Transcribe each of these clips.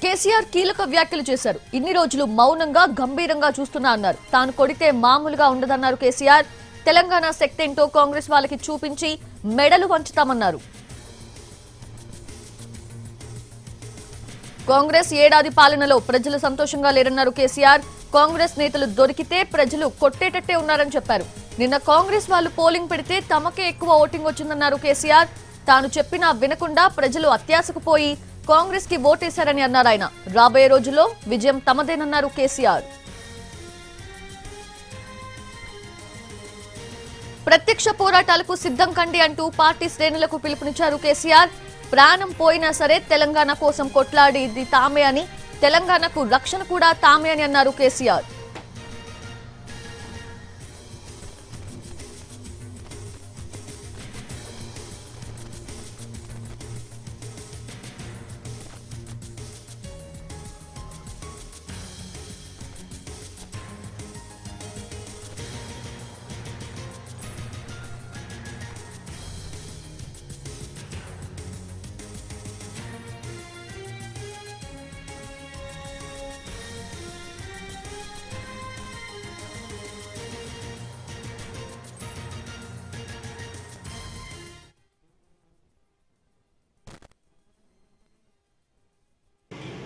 కేసీఆర్ కీలక వ్యాఖ్యలు చేశారు. ఇన్ని రోజులు మౌనంగా గంభీరంగా చూస్తున్నా అన్నారు. తాను కొడితే మామూలుగా ఉండదన్నారు కేసీఆర్. తెలంగాణ శక్తి ఏంటో కాంగ్రెస్ వాళ్ళకి చూపించి మెడలు వంచుతామన్నారు. కాంగ్రెస్ ఏడాది పాలనలో ప్రజలు సంతోషంగా లేరన్నారు కేసీఆర్. కాంగ్రెస్ నేతలు దొరికితే ప్రజలు కొట్టేటట్టే ఉన్నారని చెప్పారు. నిన్న కాంగ్రెస్ వాళ్ళు పోలింగ్ పెడితే తమకే ఎక్కువ ఓటింగ్ వచ్చిందన్నారు కేసీఆర్. తాను చెప్పినా వినకుండా ప్రజలు అత్యాశకు పోయి కాంగ్రెస్ కి ఓటేశారని అన్నారు ఆయన. రాబోయే రోజుల్లో విజయం తమదేనన్నారు కేసీఆర్. ప్రత్యక్ష పోరాటాలకు సిద్ధం కండి అంటూ పార్టీ శ్రేణులకు పిలుపునిచ్చారు కేసీఆర్. ప్రాణం పోయినా సరే తెలంగాణ కోసం కొట్లాడేది తామే అని, తెలంగాణకు రక్షణ కూడా తామే అని అన్నారు కేసీఆర్.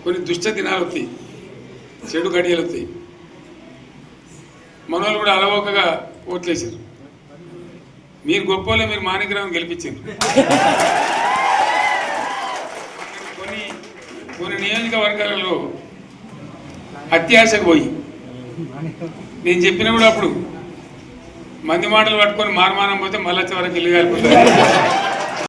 కొన్ని దుష్ట దినాలు వస్తాయి, చెడు గడియలు వస్తాయి. మనోళ్ళు కూడా అలవోకగా ఓట్లేసారు. మీరు గొప్పలే, మీరు మాణిగ్రహం గెలిపించారు. కొన్ని నియోజకవర్గాలలో అత్యాశకు పోయి నేను చెప్పిన కూడా అప్పుడు మంది మాటలు పట్టుకొని మారమానం పోతే మళ్ళీ చివరికి ఇల్లు కాలిపోతారు.